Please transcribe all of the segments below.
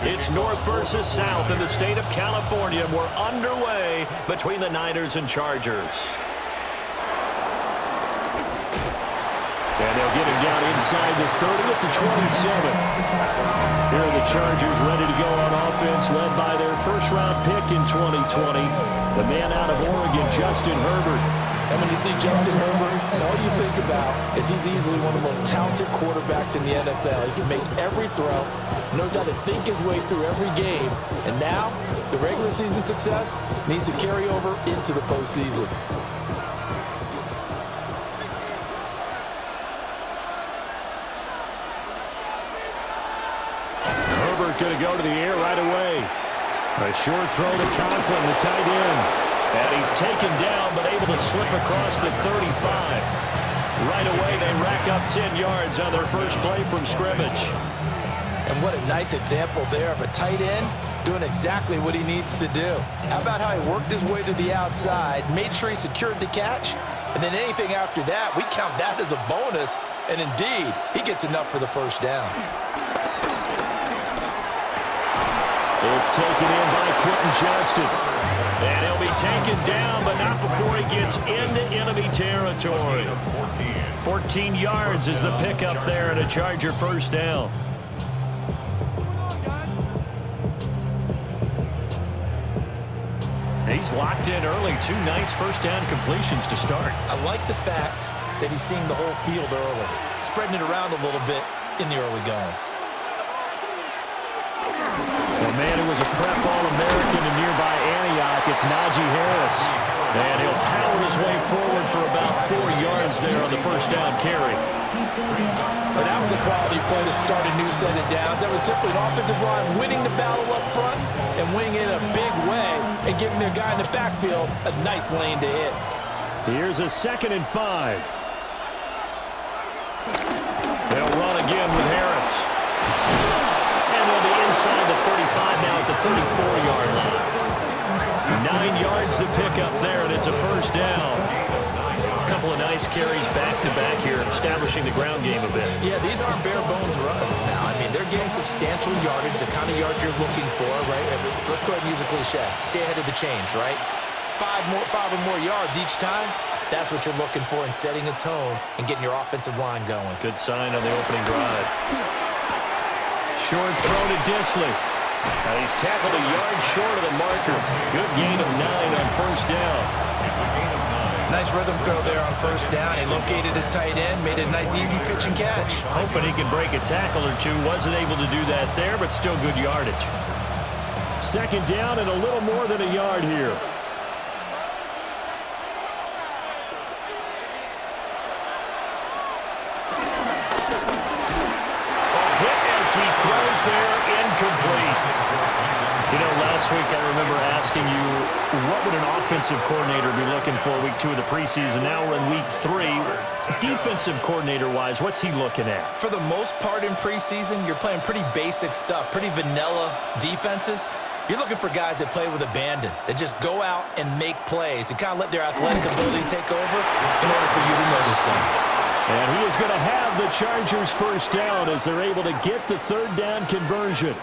It's North versus South in the state of California. We're underway between the Niners and Chargers. And they'll get him down inside the 30 at the 27. Here are the Chargers ready to go on offense, led by their first-round pick in 2020, the man out of Oregon, Justin Herbert. And when you see Justin Herbert, all you think about is he's easily one of the most talented quarterbacks in the NFL. He can make every throw, knows how to think his way through every game, and now the regular season success needs to carry over into the postseason. Herbert going to go to the air right away. A short throw to Conklin, the tight end. And he's taken down, but able to slip across the 35. Right away, they rack up 10 yards on their first play from scrimmage. And what a nice example there of a tight end doing exactly what he needs to do. How about how he worked his way to the outside, made sure he secured the catch, and then anything after that, we count that as a bonus. And indeed, he gets enough for the first down. It's taken in by Quentin Johnston. And he'll be taken down, but not before he gets into enemy territory. 14 yards is the pickup there and a Charger first down. He's locked in early. Two nice first down completions to start. I like the fact that he's seeing the whole field early, spreading it around a little bit in the early going. A man who was a prep All-American in nearby Antioch, it's Najee Harris. And he'll power his way forward for about 4 yards there on the first down carry. But that was a quality play to start a new set of downs. That was simply an offensive line winning the battle up front and winning it in a big way and giving their guy in the backfield a nice lane to hit. Here's a 2nd and 5. They'll run again with Harris. Inside the 35 now at the 34-yard line. 9 yards to pick up there, and it's a first down. A couple of nice carries back-to-back here, establishing the ground game a bit. Yeah, these aren't bare-bones runs now. I mean, they're getting substantial yardage, the kind of yards you're looking for, right? Let's go ahead and use a cliche. Stay ahead of the change, right? Five or more yards each time. That's what you're looking for in setting a tone and getting your offensive line going. Good sign on the opening drive. Short throw to Disley. And he's tackled a yard short of the marker. Good gain of 9 on first down. Nice rhythm throw there on first down. He located his tight end, made a nice easy pitch and catch. Hoping he could break a tackle or two. Wasn't able to do that there, but still good yardage. 2nd down and a little more than a yard here. He throws there, incomplete. You know, last week I remember asking you, what would an offensive coordinator be looking for week 2 of the preseason? Now we're in week 3. Defensive coordinator-wise, what's he looking at? For the most part in preseason, you're playing pretty basic stuff, pretty vanilla defenses. You're looking for guys that play with abandon, that just go out and make plays and kind of let their athletic ability take over in order for you to notice them. And he is going to have the Chargers first down as they're able to get the 3rd down conversion.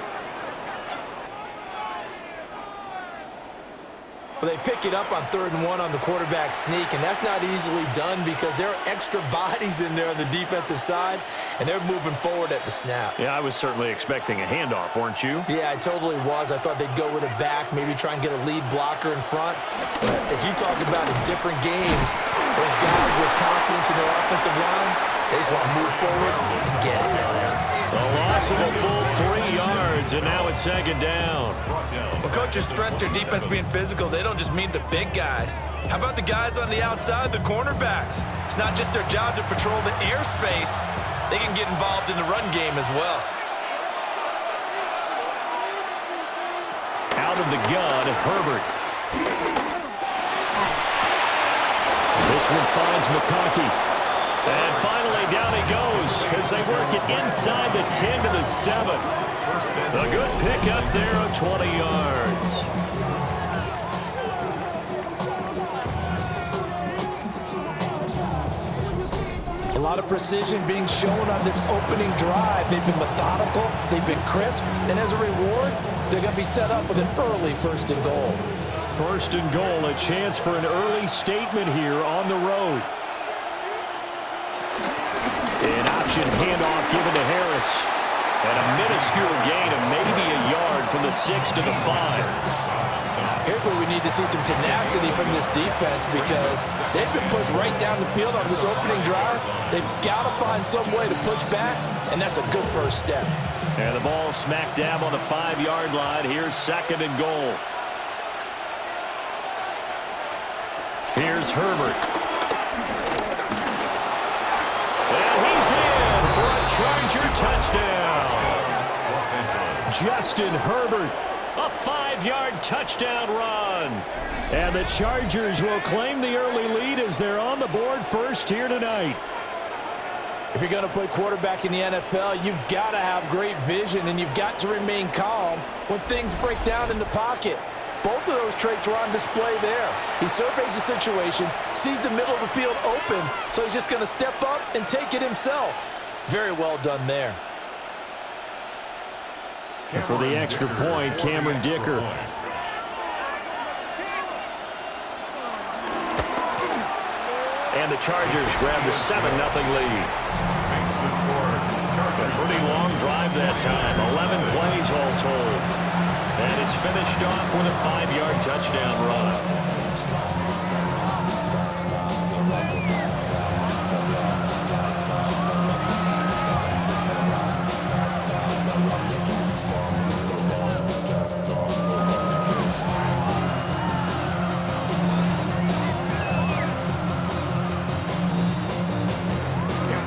Well, they pick it up on 3rd and 1 on the quarterback sneak, and that's not easily done because there are extra bodies in there on the defensive side, and they're moving forward at the snap. Yeah, I was certainly expecting a handoff, weren't you? Yeah, I totally was. I thought they'd go with a back, maybe try and get a lead blocker in front. But as you talk about in different games, those guys with confidence in their offensive line, they just want to move forward and get it. A loss of a full 3 yards, and now it's 2nd down. When coaches stress their defense being physical, they don't just mean the big guys. How about the guys on the outside, the cornerbacks? It's not just their job to patrol the airspace. They can get involved in the run game as well. Out of the gun, Herbert. This one finds McConkey. And finally, down he goes as they work it inside the 10 to the 7. A good pickup there of 20 yards. A lot of precision being shown on this opening drive. They've been methodical, they've been crisp, and as a reward, they're going to be set up with an early 1st and goal. 1st and goal, a chance for an early statement here on the road. An option handoff given to Harris. And a minuscule gain of maybe a yard from the 6 to the 5. Here's where we need to see some tenacity from this defense because they've been pushed right down the field on this opening drive. They've got to find some way to push back, and that's a good first step. And the ball smack dab on the 5-yard line. Here's 2nd and goal. Here's Herbert. And he's in for a Charger touchdown. Justin Herbert, a 5-yard touchdown run. And the Chargers will claim the early lead as they're on the board first here tonight. If you're going to play quarterback in the NFL, you've got to have great vision, and you've got to remain calm when things break down in the pocket. Both of those traits were on display there. He surveys the situation, sees the middle of the field open, so he's just going to step up and take it himself. Very well done there. And for the extra point, Cameron Dicker. And the Chargers grab the 7-0 lead. A pretty long drive that time, 11 plays all told. And it's finished off with a 5-yard touchdown run.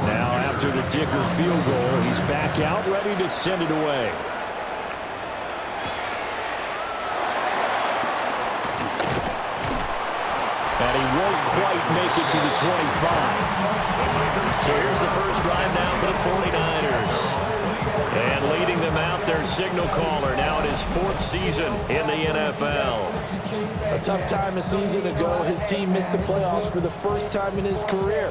Now after the Dicker field goal, he's back out, ready to send it away. And he won't quite make it to the 25. So here's the first drive now for the 49ers. And leading them out, their signal caller, now in his 4th season in the NFL. A tough time a season ago, his team missed the playoffs for the first time in his career.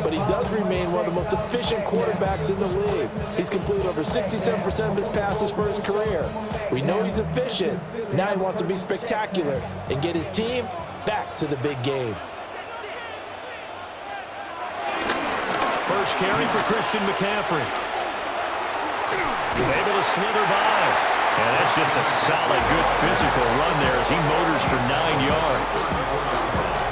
But he does remain one of the most efficient quarterbacks in the league. He's completed over 67% of his passes for his career. We know he's efficient. Now he wants to be spectacular and get his team back to the big game. First carry for Christian McCaffrey. Able to slither by. And that's just a solid, good physical run there as he motors for 9 yards.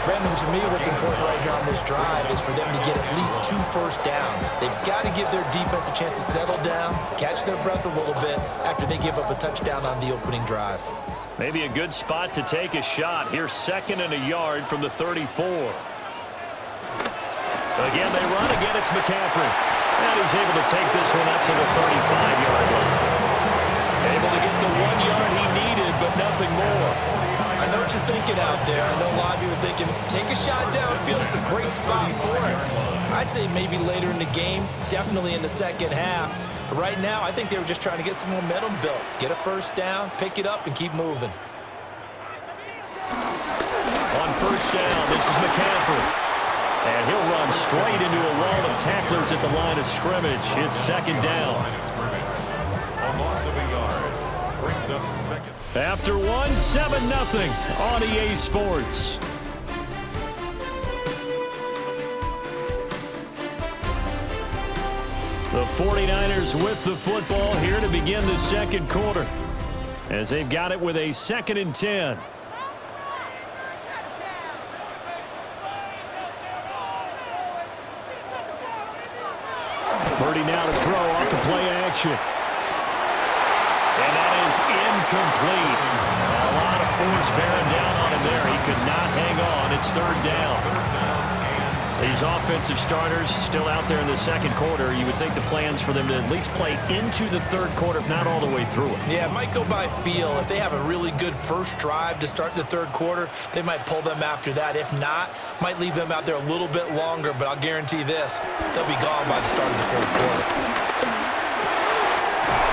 Brandon, to me, what's important right here on this drive is for them to get at least 2 first downs. They've got to give their defense a chance to settle down, catch their breath a little bit after they give up a touchdown on the opening drive. Maybe a good spot to take a shot. Here's 2nd and a yard from the 34. Again, they run. Again, it's McCaffrey. And he's able to take this one up to the 35-yard line. Able to get the 1 yard he needed, but nothing more. I know what you're thinking out there. I know a lot of you are thinking, take a shot downfield. It's a great spot for it. I'd say maybe later in the game, definitely in the second half. But right now, I think they were just trying to get some momentum built. Get a first down, pick it up, and keep moving. On first down, this is McCaffrey. And he'll run straight into a wall of tacklers at the line of scrimmage. It's 2nd down. A loss of a yard brings up 2nd. After 7-0 on EA Sports. The 49ers with the football here to begin the 2nd quarter, as they've got it with a 2nd and 10. Purdy now to throw off the play action. And that is incomplete. A lot of force bearing down on him there. He could not hang on. It's 3rd down. These offensive starters still out there in the 2nd quarter. You would think the plans for them to at least play into the 3rd quarter, if not all the way through it. Yeah, it might go by feel. If they have a really good first drive to start the 3rd quarter, they might pull them after that. If not, might leave them out there a little bit longer, but I'll guarantee this, they'll be gone by the start of the 4th quarter.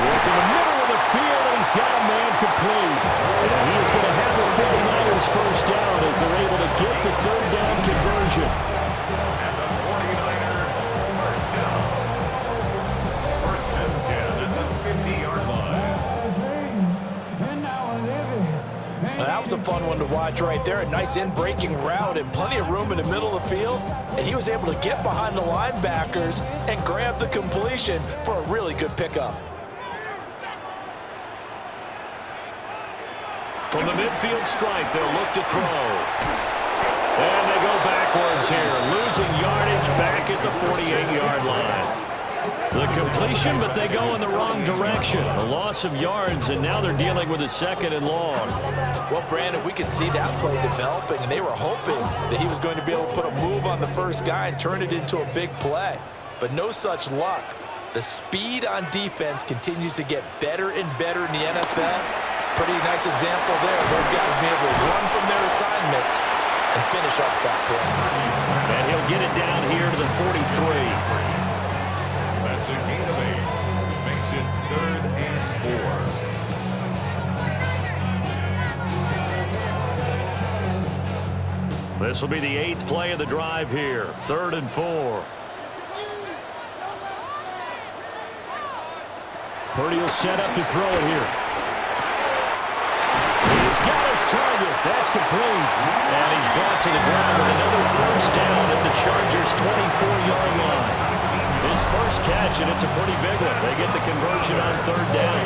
Work in the middle of the field, and he's got a man complete. And he is going to have the 49ers first down as they're able to get the 3rd down conversion. that was a fun one to watch right there. A nice in-breaking route and plenty of room in the middle of the field. And he was able to get behind the linebackers and grab the completion for a really good pickup. From the midfield stripe, they'll look to throw. And they go backwards here, losing yardage back at the 48-yard line. The completion, but they go in the wrong direction. A loss of yards, and now they're dealing with a 2nd and long. Well, Brandon, we could see that play developing, and they were hoping that he was going to be able to put a move on the first guy and turn it into a big play. But no such luck. The speed on defense continues to get better and better in the NFL. Pretty nice example there. Those guys being able to run from their assignments and finish off that play. And he'll get it down here to the 43. That's a gain of 8. Makes it 3rd and 4. This will be the 8th play of the drive here. 3rd and 4. Purdy will set up to throw it here. He's got his target. That's complete. And he's brought to the ground with another first down at the Chargers' 24-yard line. His first catch, and it's a pretty big one. They get the conversion on 3rd down.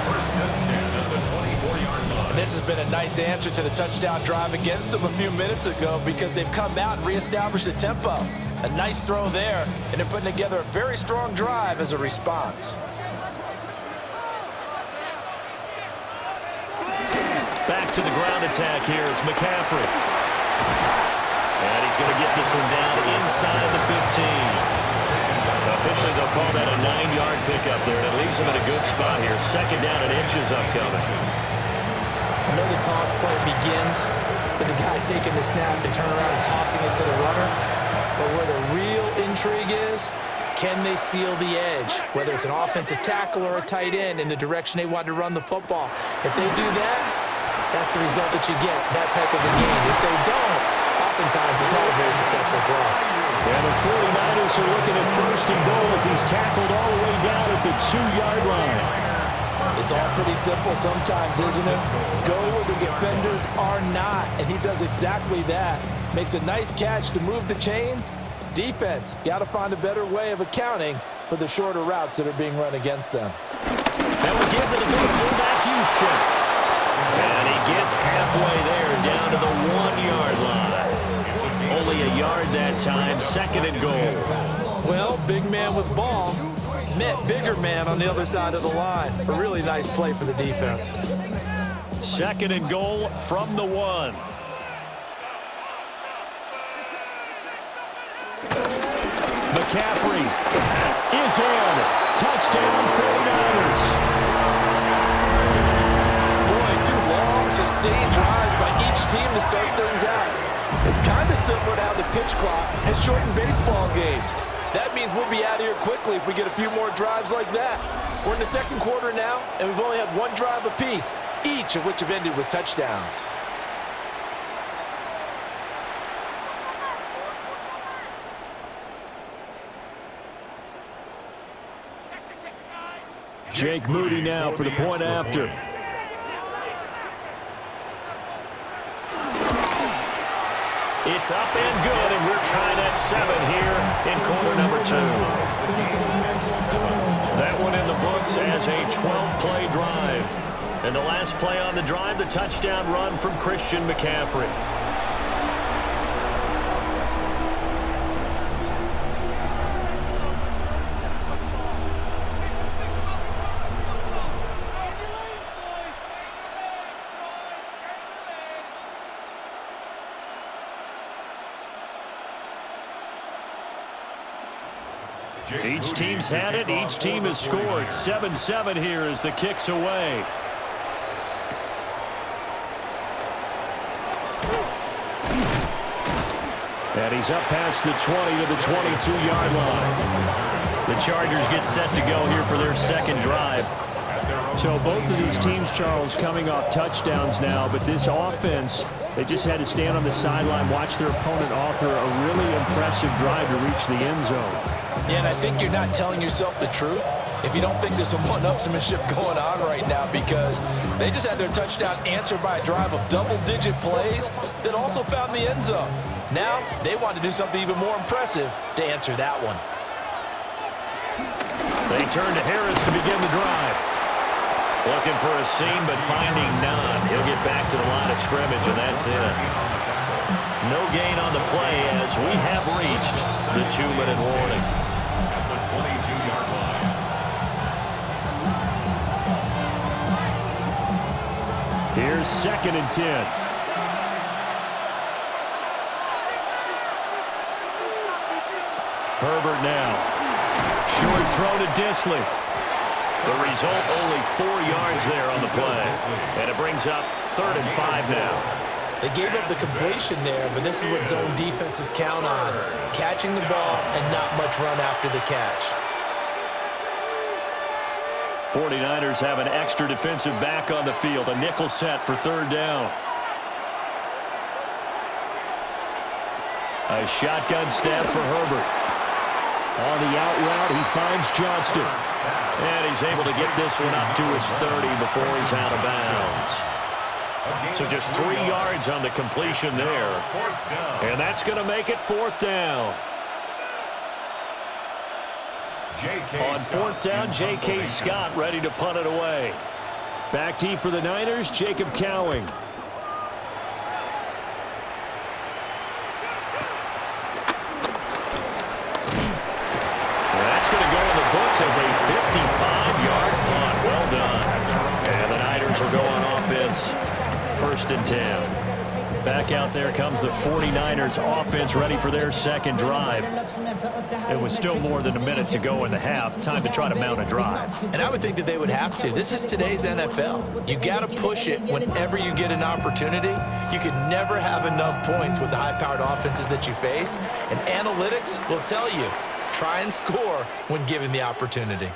First and 10 at the 24-yard line. And this has been a nice answer to the touchdown drive against them a few minutes ago because they've come out and reestablished the tempo. A nice throw there, and they're putting together a very strong drive as a response. Back to the ground attack here. It's McCaffrey. And he's going to get this one down inside the 15. Officially, they'll call that a 9-yard pickup there. And it leaves him in a good spot here. 2nd down and inches upcoming. I know the toss play begins with the guy taking the snap and turning around and tossing it to the runner. But where the real intrigue is, can they seal the edge? Whether it's an offensive tackle or a tight end in the direction they want to run the football. If they do that, that's the result that you get, that type of a game. If they don't, oftentimes it's not a very successful play. And the 49ers are looking at 1st and goal as he's tackled all the way down at the 2-yard line. It's all pretty simple sometimes, isn't it? Go where the defenders are not, and he does exactly that. Makes a nice catch to move the chains. Defense got to find a better way of accounting for the shorter routes that are being run against them. That will give them a good fullback use check. And he gets halfway there, down to the 1-yard line. Only a yard that time, 2nd and goal. Well, big man with ball met bigger man on the other side of the line. A really nice play for the defense. 2nd and goal from the 1. McCaffrey is in. Touchdown, 49ers. Sustained drives by each team to start things out. It's kind of similar to how the pitch clock has shortened baseball games. That means we'll be out of here quickly if we get a few more drives like that. We're in the 2nd quarter now, and we've only had 1 drive apiece, each of which have ended with touchdowns. Jake Moody now for the point after. It's up and good, and we're tied at 7 here in quarter number 2. That one in the books as a 12-play drive. And the last play on the drive, the touchdown run from Christian McCaffrey. Each team's had it. Each team has scored. 7-7 here as the kick's away. And he's up past the 20 to the 22-yard line. The Chargers get set to go here for their 2nd drive. So both of these teams, Charles, coming off touchdowns now, but this offense, they just had to stand on the sideline, watch their opponent author a really impressive drive to reach the end zone. Yeah, and I think you're not telling yourself the truth if you don't think there's some one-upsmanship going on right now, because they just had their touchdown answered by a drive of double-digit plays that also found the end zone. Now they want to do something even more impressive to answer that one. They turn to Harris to begin the drive. Looking for a seam, but finding none. He'll get back to the line of scrimmage, and that's it. No gain on the play as we have reached the 2-minute warning. At the 22-yard line. Here's 2nd and 10. Herbert now. Short throw to Disley. The result, only 4 yards there on the play. And it brings up 3rd and 5 now. They gave up the completion there, but this is what zone defenses count on. Catching the ball and not much run after the catch. 49ers have an extra defensive back on the field. A nickel set for 3rd down. A shotgun snap for Herbert. On the out route, he finds Johnston. And he's able to get this one up to his 30 before he's out of bounds. So just 3 yards on the completion there. And that's going to make it 4th down. On 4th down, J.K. Scott ready to punt it away. Back deep for the Niners, Jacob Cowing. That's going to go in the books as a 55-yard punt. Well done. And the Niners will go on offense. 1st and 10. Back out there comes the 49ers offense ready for their 2nd drive. It was still more than a minute to go in the half. Time to try to mount a drive. And I would think that they would have to. This is today's NFL. You got to push it whenever you get an opportunity. You can never have enough points with the high-powered offenses that you face. And analytics will tell you, try and score when given the opportunity.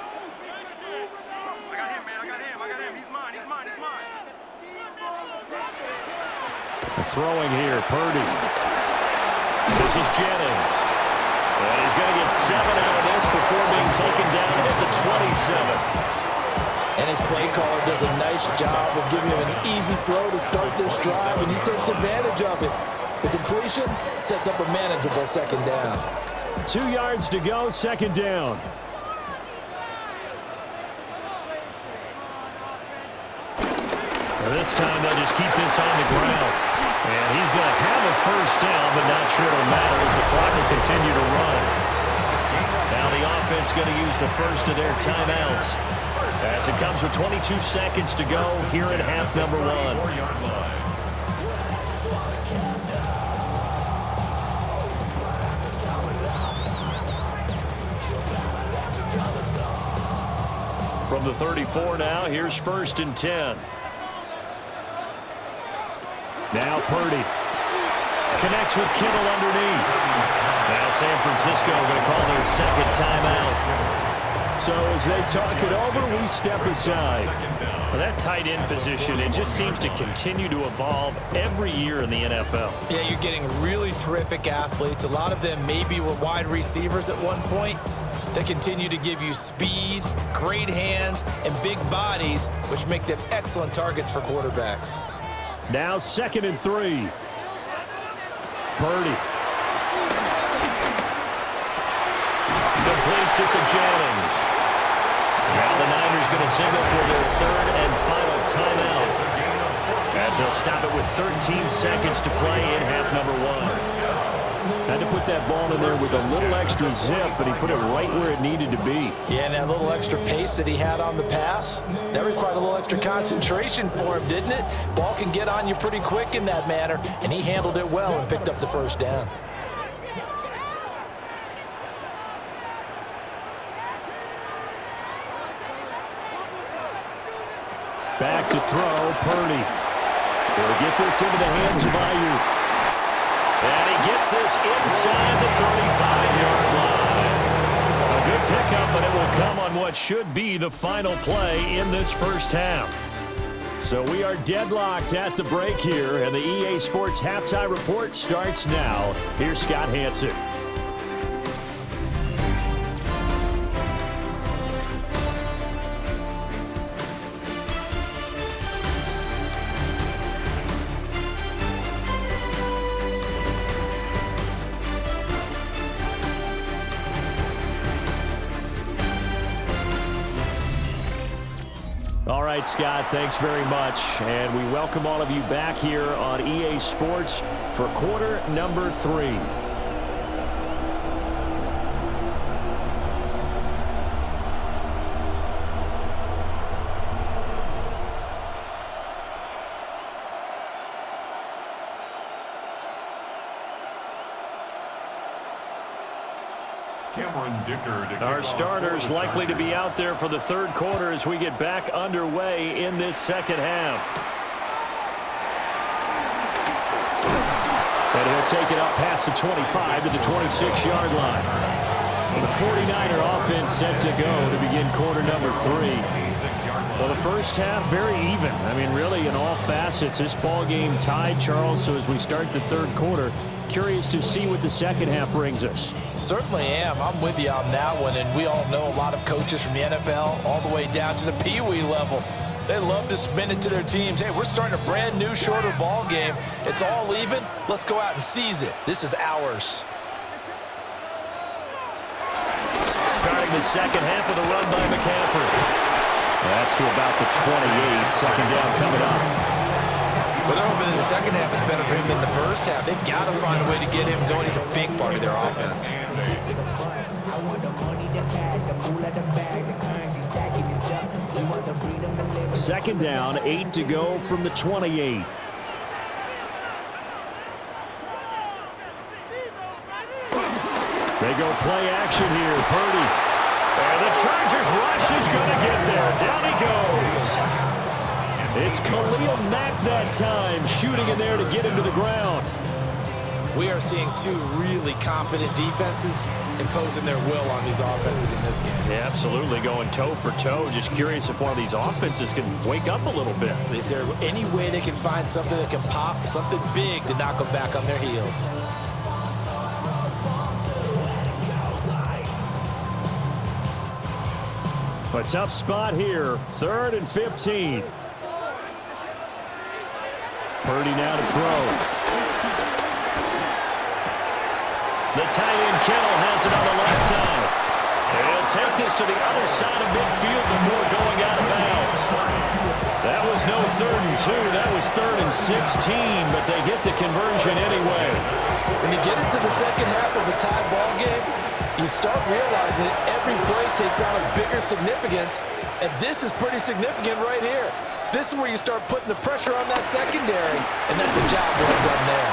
Throwing here, Purdy. This is Jennings. And he's going to get 7 out of this before being taken down at the 27. And his play caller does a nice job of giving him an easy throw to start this drive, and he takes advantage of it. The completion sets up a manageable 2nd down. 2 yards to go, 2nd down. This time they'll just keep this on the ground. And he's going to have a 1st down, but not sure it'll matter as the clock will continue to run. Now the offense going to use the first of their timeouts as it comes with 22 seconds to go here in half number 1. From the 34 now, here's 1st and 10. Now Purdy. Connects with Kittle underneath. Now San Francisco going to call their 2nd timeout. So as they talk it over, we step aside. Well, that tight end position, it just seems to continue to evolve every year in the NFL. Yeah, you're getting really terrific athletes. A lot of them maybe were wide receivers at one point. They continue to give you speed, great hands, and big bodies, which make them excellent targets for quarterbacks. Now 2nd and 3. Purdy. Completes it to Jennings. Now the Niners going to signal for their 3rd and final timeout, as they'll stop it with 13 seconds to play in half number 1. Had to put that ball in there with a little extra zip, but he put it right where it needed to be. Yeah, and that little extra pace that he had on the pass, that required a little extra concentration for him, didn't it? Ball can get on you pretty quick in that manner, and he handled it well and picked up the 1st down. Back to throw, Purdy. He'll get this into the hands of Ayuk. And he gets this inside the 35-yard line. A good pickup, but it will come on what should be the final play in this 1st half. So we are deadlocked at the break here, and the EA Sports Halftime Report starts now. Here's Scott Hanson. All right, Scott, thanks very much. And we welcome all of you back here on EA Sports for quarter number 3. Our starters likely to be out there for the third quarter as we get back underway in this second half. And he'll take it up past the 25 to the 26-yard line. The 49er offense set to go to begin quarter number 3. Well, the first half, very even. I mean, really, in all facets, this ball game tied, Charles. So as we start the third quarter, curious to see what the second half brings us. Certainly am. I'm with you on that one. And we all know a lot of coaches from the NFL all the way down to the Pee-wee level. They love to spin it to their teams. Hey, we're starting a brand new, shorter ball game. It's all even. Let's go out and seize it. This is ours. Starting the second half of the run by McCaffrey. That's to about the 28. Second down coming up. Well, they're hoping that the second half is better for him than the first half. They've got to find a way to get him going. He's a big part of their offense. Second down, 8 to go from the 28. They go play action here. Purdy. And the Chargers rush is going to get there. Down he goes. It's Khalil Mack that time, shooting in there to get him to the ground. We are seeing two really confident defenses imposing their will on these offenses in this game. Yeah, absolutely, going toe for toe. Just curious if one of these offenses can wake up a little bit. Is there any way they can find something that can pop, something big to knock them back on their heels? A tough spot here. 3rd and 15. Purdy now to throw. The tight end Kittle has it on the left side. He'll take this to the other side of midfield before going out of bounds. That was no 3rd and 2. That was 3rd and 16, but they get the conversion anyway. When you get into the second half of a tied ball game, you start realizing that every play takes on a bigger significance, and this is pretty significant right here. This is where you start putting the pressure on that secondary, and that's a job well done there.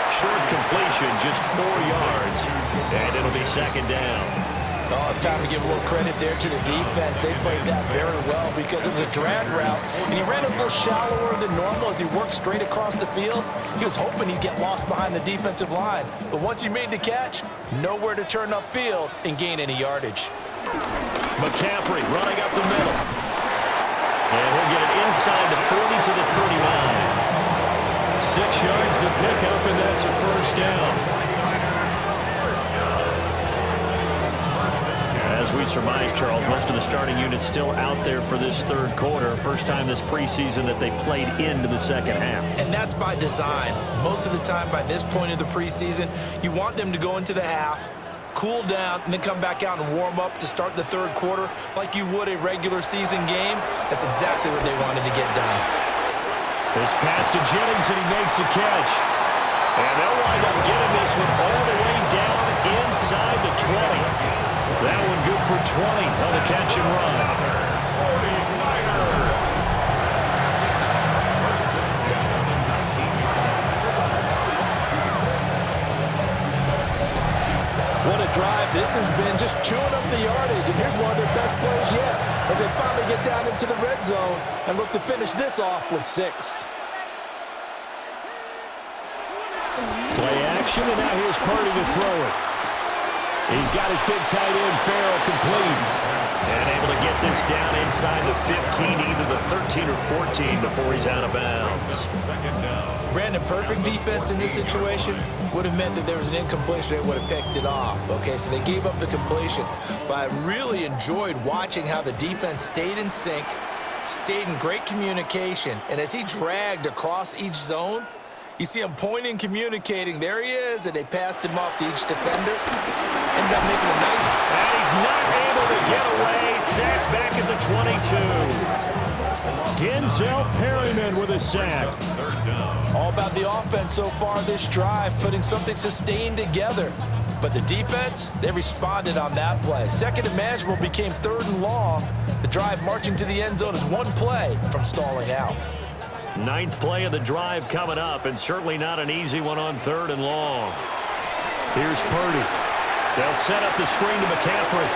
Short completion, just 4 yards, and it'll be second down. Oh, it's time to give a little credit there to the defense. They played that very well because it was a drag route, and he ran a little shallower than normal as he worked straight across the field. He was hoping he'd get lost behind the defensive line, but once he made the catch, nowhere to turn upfield and gain any yardage. McCaffrey running up the middle. And he'll get it inside the 40 to the 39. 6 yards the pickup, and that's a first down. As we surmise, Charles, most of the starting units still out there for this third quarter. First time this preseason that they played into the second half. And that's by design. Most of the time by this point of the preseason, you want them to go into the half, cool down, and then come back out and warm up to start the third quarter like you would a regular season game. That's exactly what they wanted to get done. This pass to Jennings, and he makes the catch. And they'll wind up getting this one all the way down inside the 20. That one good for 20 on the catch and run. What a drive this has been, just chewing up the yardage. And here's one of their best plays yet as they finally get down into the red zone and look to finish this off with 6. Play action, and now here's Purdy to throw it. He's got his big tight end, Farrell, complete. And able to get this down inside the 15, either the 13 or 14 before he's out of bounds. Brandon, perfect defense in this situation would have meant that there was an incompletion. They would have picked it off. Okay, so they gave up the completion. But I really enjoyed watching how the defense stayed in sync, stayed in great communication. And as he dragged across each zone, You see him pointing, communicating. There he is, and they passed him off to each defender. Ended up making a nice... And he's not able to get away. Sacked back at the 22. Denzel Perryman with a sack. All about the offense so far this drive, putting something sustained together. But the defense, they responded on that play. Second and manageable became 3rd and long. The drive marching to the end zone is one play from stalling out. 9th play of the drive coming up, and certainly not an easy one on 3rd and long. Here's Purdy. They'll set up the screen to McCaffrey.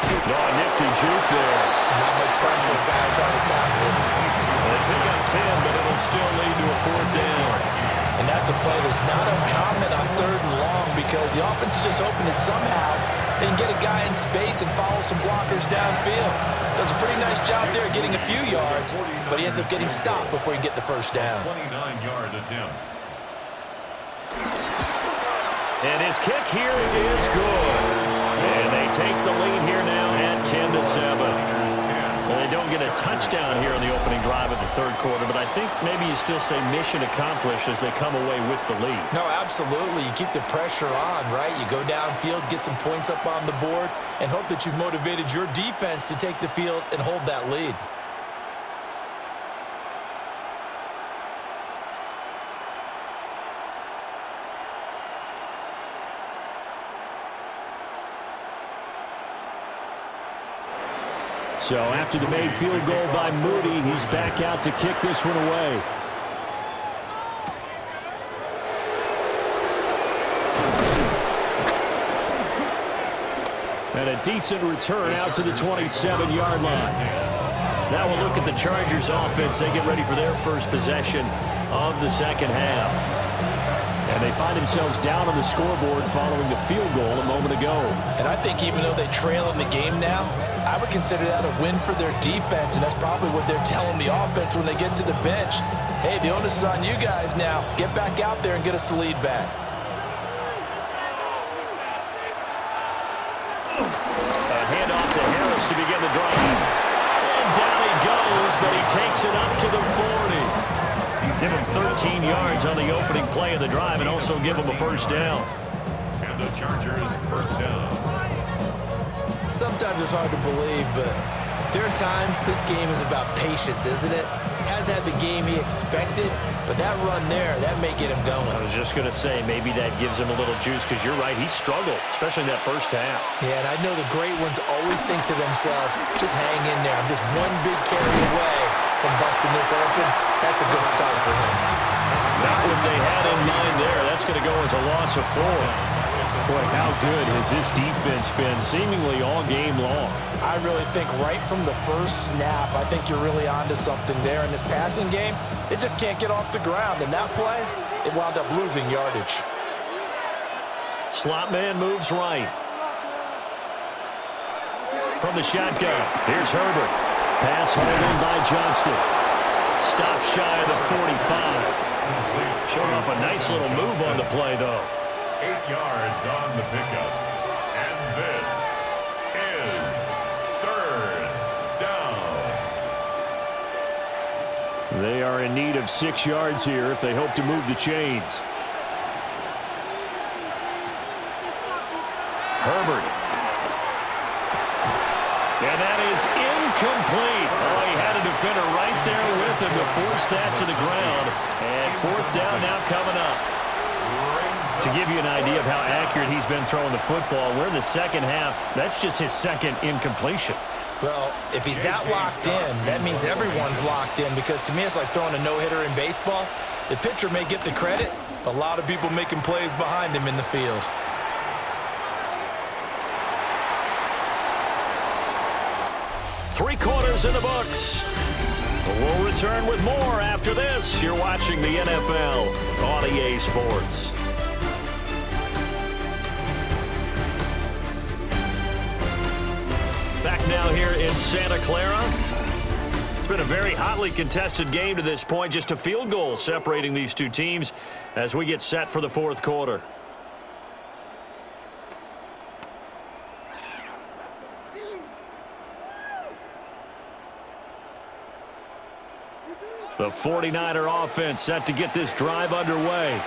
Oh, nifty juke there. Not much fun for a guy trying to tackle him. They pick up 10, but it'll still lead to a 4th down. And that's a play that's not uncommon on 3rd and long because the offense is just hoping that somehow they can get a guy in space and follow some blockers downfield. Does a pretty nice job there getting a few yards, but he ends up getting stopped before he can get the first down. 29-yard attempt. And his kick here is good. And they take the lead here now at 10-7. Well, they don't get a touchdown here in the opening drive of the 3rd quarter, but I think maybe you still say mission accomplished as they come away with the lead. No, absolutely. You keep the pressure on, right? You go downfield, get some points up on the board, and hope that you've motivated your defense to take the field and hold that lead. So after the made field goal by Moody, he's back out to kick this one away. And a decent return out to the 27-yard line. Now we'll look at the Chargers offense. They get ready for their first possession of the second half. And they find themselves down on the scoreboard following the field goal a moment ago. And I think even though they trail in the game now, I would consider that a win for their defense, and that's probably what they're telling the offense when they get to the bench. Hey, the onus is on you guys now. Get back out there and get us the lead back. A handoff to Harris to begin the drive. And down he goes, but he takes it up to the 40. Give him 13 yards on the opening play of the drive and also give him a first down. And the Chargers first down. Sometimes it's hard to believe, but there are times this game is about patience, isn't it? Has had the game he expected, but that run there, that may get him going. I was just going to say, maybe that gives him a little juice because you're right, he struggled, especially in that first half. Yeah, and I know the great ones always think to themselves, just hang in there. I'm just one big carry away from busting this open. That's a good start for him. Not what they had in mind there. That's going to go as a loss of 4. Boy, how good has this defense been seemingly all game long? I really think right from the first snap, I think you're really onto something there in this passing game. It just can't get off the ground. And that play, it wound up losing yardage. Slot man moves right. From the shotgun, here's Herbert. Pass hauled in by Johnston. Stop shy of the 45. Showing off a nice little move on the play, though. 8 yards on the pickup. And this is 3rd down. They are in need of 6 yards here if they hope to move the chains. Herbert. And that is incomplete. Oh, he had a defender right there with him to force that to the ground. And 4th down now coming up. To give you an idea of how accurate he's been throwing the football, we're in the second half. That's just his second incompletion. Well, if he's that locked in, that means everyone's locked in, because to me it's like throwing a no-hitter in baseball. The pitcher may get the credit, but a lot of people making plays behind him in the field. Three quarters in the books. We'll return with more after this. You're watching the NFL on EA Sports. Back now here in Santa Clara. It's been a very hotly contested game to this point. Just a field goal separating these two teams as we get set for the 4th quarter. The 49er offense set to get this drive underway.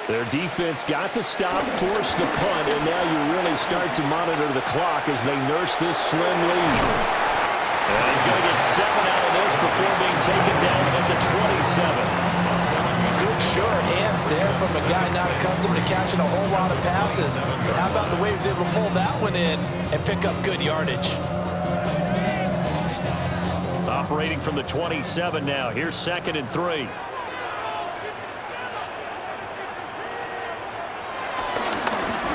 Their defense got to stop, force the punt, and now you really start to monitor the clock as they nurse this slim lead. And he's going to get 7 out of this before being taken down at the 27. Good, sure hands there from a guy not accustomed to catching a whole lot of passes. But how about the way he was able to pull that one in and pick up good yardage? Operating from the 27 now. Here's 2nd and 3.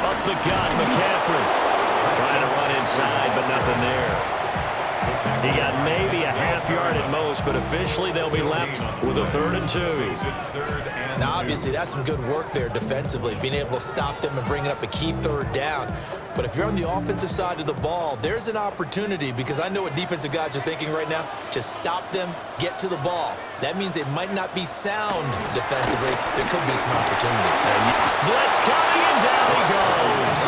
Up the gut, McCaffrey. Trying to run inside, but nothing there. He got maybe a half yard at most, but officially they'll be left with a 3rd and 2. Now, obviously, that's some good work there defensively, being able to stop them and bringing up a key 3rd down. But if you're on the offensive side of the ball, there's an opportunity, because I know what defensive guys are thinking right now. Just stop them, get to the ball. That means they might not be sound defensively. There could be some opportunities. Blitz coming, and down he goes.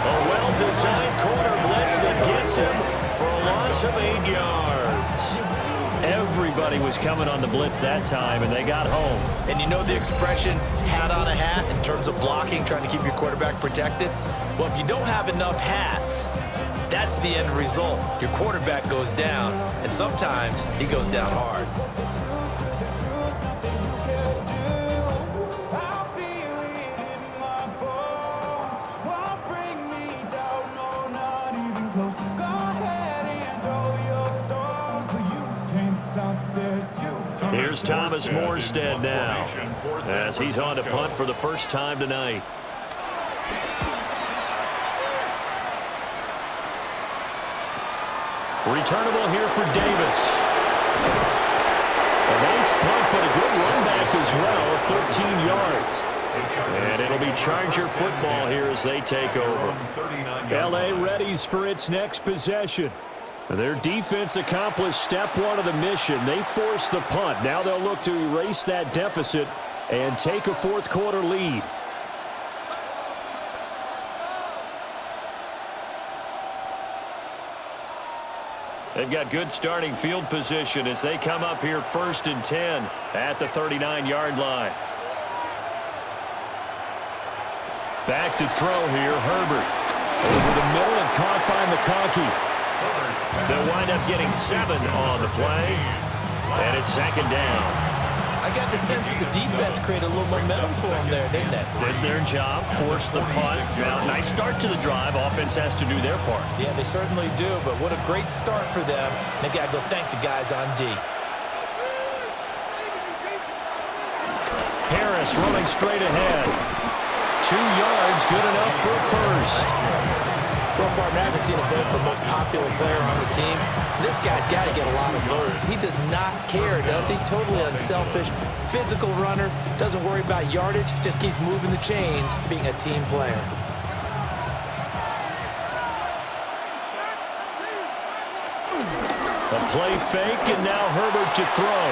A well-designed corner blitz that gets him for a loss of 8 yards. Everybody was coming on the blitz that time, and they got home. And you know the expression, hat on a hat, in terms of blocking, trying to keep your quarterback protected? Well, if you don't have enough hats, that's the end result. Your quarterback goes down, and sometimes he goes down hard. Here's Thomas Morstead now, as he's on to punt for the first time tonight. Returnable here for Davis. A nice punt, but a good run back as well, 13 yards. And it'll be Charger football here as they take over. L.A. readies for its next possession. Their defense accomplished step 1 of the mission. They forced the punt. Now they'll look to erase that deficit and take a 4th quarter lead. They've got good starting field position as they come up here 1st and 10 at the 39-yard line. Back to throw here, Herbert. Over the middle and caught by McConkey. They'll wind up getting 7 on the play, and it's 2nd down. I got the sense that the defense created a little momentum for them there, didn't it? Did their job, forced the punt. Now, nice start to the drive. Offense has to do their part. Yeah, they certainly do, but what a great start for them. They got to go thank the guys on D. Harris running straight ahead. 2 yards, good enough for a first. Well, partner, I haven't seen a vote for most popular player on the team. This guy's got to get a lot of votes. He does not care, does he? Totally unselfish, physical runner, doesn't worry about yardage, just keeps moving the chains, being a team player. A play fake, and now Herbert to throw.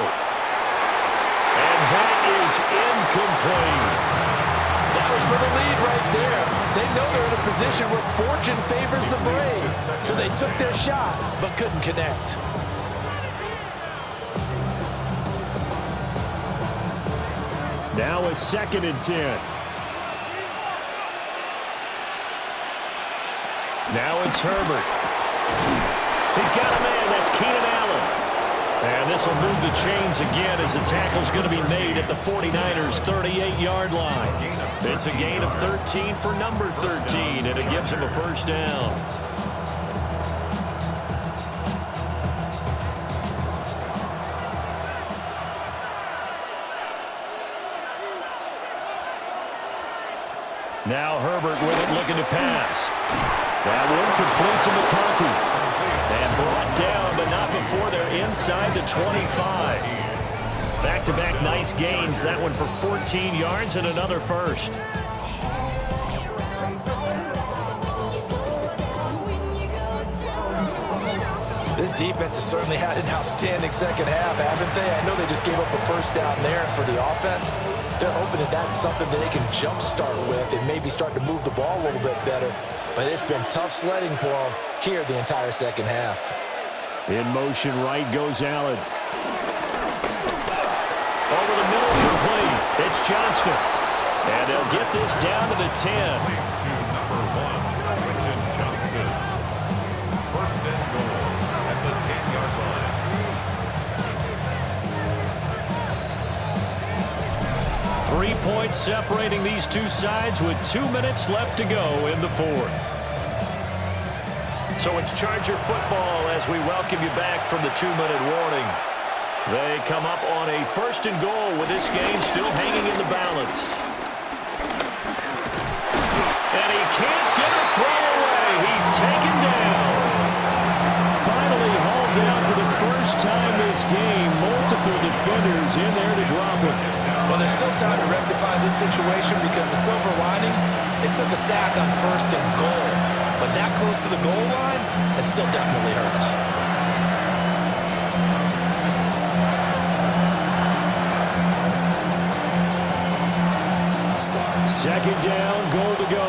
And that is incomplete. That was for the lead right there. They know they're in a position where fortune favors the brave. So they took their shot, but couldn't connect. Now a 2nd and 10. Now it's Herbert. He's got a man. That's Keenan Allen. And this will move the chains again as the tackle's going to be made at the 49ers' 38-yard line. It's a gain of 13 for number 13, and it gives him a first down. Now Herbert with it, looking to pass. That one complete to McConkey. And brought down, but not before they're inside the 25. Back-to-back nice gains. That one for 14 yards and another first. This defense has certainly had an outstanding second half, haven't they? I know they just gave up a first down there, and for the offense, they're hoping that that's something that they can jumpstart with and maybe start to move the ball a little bit better. But it's been tough sledding for them here the entire second half. In motion right goes Allen. Over the middle, complete. It's Johnston. And they'll get this down to the 10. To number 1, Quentin Johnston. First and goal at the 10-yard line. 3 points separating these two sides with 2 minutes left to go in the fourth. So it's Charger football as we welcome you back from the 2-minute warning. They come up on a first and goal with this game still hanging in the balance. And he can't get a throw away. He's taken down. Finally hauled down for the first time this game. Multiple defenders in there to drop him. Well, there's still time to rectify this situation because the silver lining, it took a sack on first and goal. But that close to the goal line, it still definitely hurts. Second down, goal to go.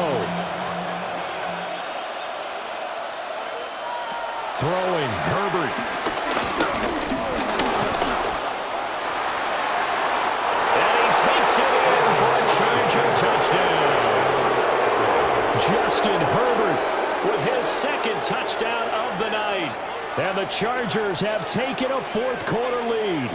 Throwing, Herbert. And he takes it in for a Charger touchdown. Justin Herbert with his second touchdown of the night. And the Chargers have taken a fourth quarter lead.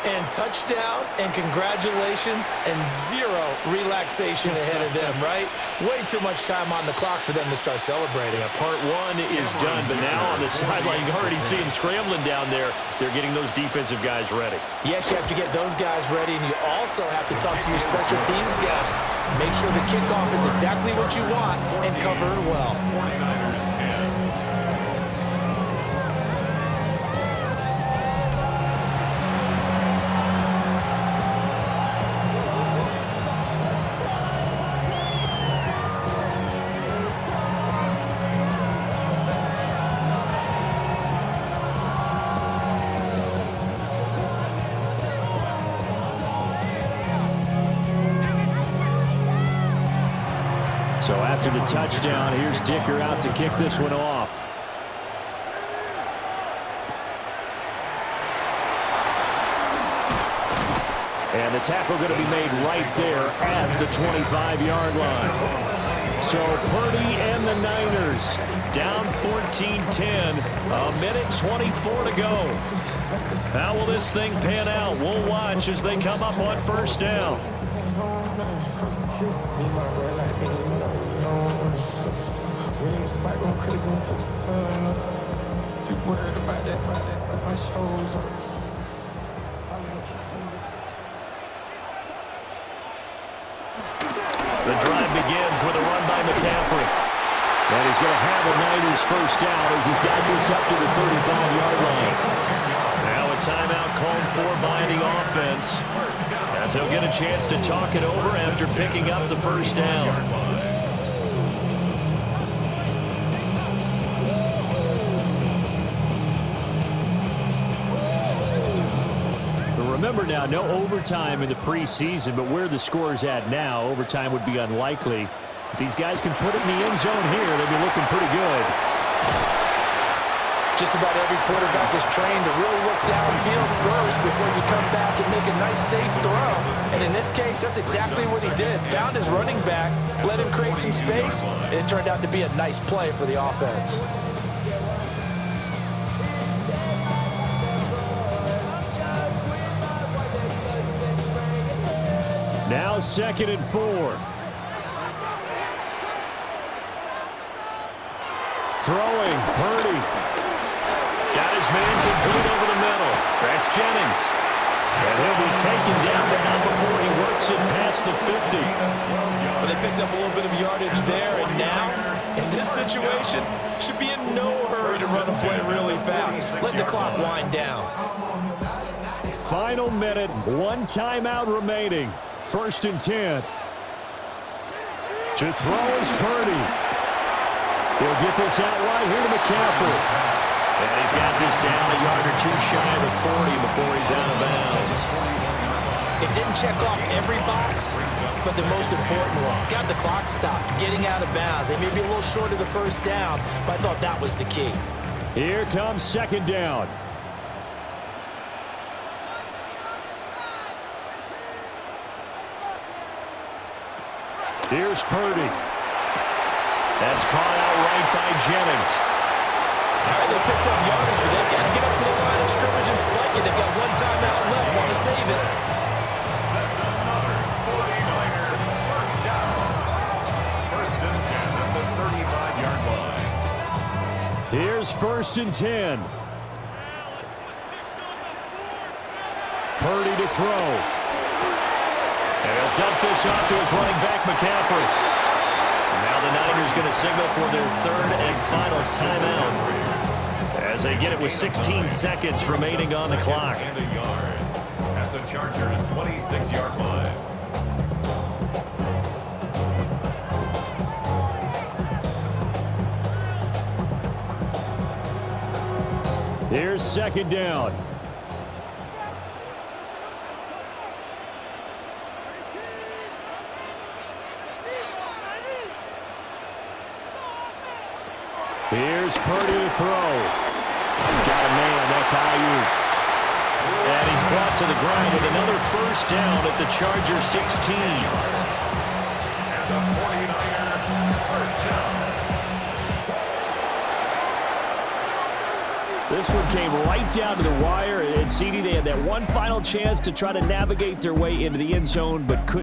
And touchdown, and congratulations, and zero relaxation ahead of them, right? Way too much time on the clock for them to start celebrating. Yeah, part one is done, but now on the sideline, you already see him scrambling down there. They're getting those defensive guys ready. Yes, you have to get those guys ready, and you also have to talk to your special teams guys. Make sure the kickoff is exactly what you want and cover it well. 49ers 10. So after the touchdown, here's Dicker out to kick this one off. And the tackle going to be made right there at the 25-yard line. So Purdy and the Niners down 14-10, a minute 24 to go. How will this thing pan out? We'll watch as they come up on first down. The drive begins with a run by McCaffrey. And he's going to have a Niners first down as he's got this up to the 35-yard line. Now a timeout called for by the offense, as he'll get a chance to talk it over after picking up the first down. Remember now, no overtime in the preseason, but where the score is at now, overtime would be unlikely. If these guys can put it in the end zone here, they'll be looking pretty good. Just about every quarterback is trained to really look downfield first before you come back and make a nice, safe throw. And in this case, that's exactly what he did. Found his running back, let him create some space, and it turned out to be a nice play for the offense. Now 2nd and 4. Throwing, Purdy. Got his man complete over the middle. That's Jennings. And he'll be taken down, but not before he works it past the 50. Well, they picked up a little bit of yardage there, and now, in this situation, should be in no hurry to run a play really fast. Let the clock wind down. Final minute, one timeout remaining. 1st and 10. To throw is Purdy. He'll get this out right here to McCaffrey. And he's got this down a yard or two shy of the 40 before he's out of bounds. It didn't check off every box, but the most important one. Got the clock stopped, getting out of bounds. They may be a little short of the first down, but I thought that was the key. Here comes second down. Here's Purdy. That's caught out right by Jennings. All right, they picked up yardage, but they've got to get up to the line of scrimmage and spike it. They've got one timeout left. Want to save it. That's another 49er first down. First and 10 at the 35-yard line. Here's first and 10. Purdy to throw. And he'll dump this off to his running back, McCaffrey. Now the Niners going to signal for their third and final timeout as they get it with 16 seconds remaining on the clock. And a yard at the Chargers' 26-yard line. Here's second down. Here's Purdy to throw. Got a man. That's Ayuk. And he's brought to the ground with another first down at the Charger 16. And the 49er first down. This one came right down to the wire, and CD, they had that one final chance to try to navigate their way into the end zone, but couldn't.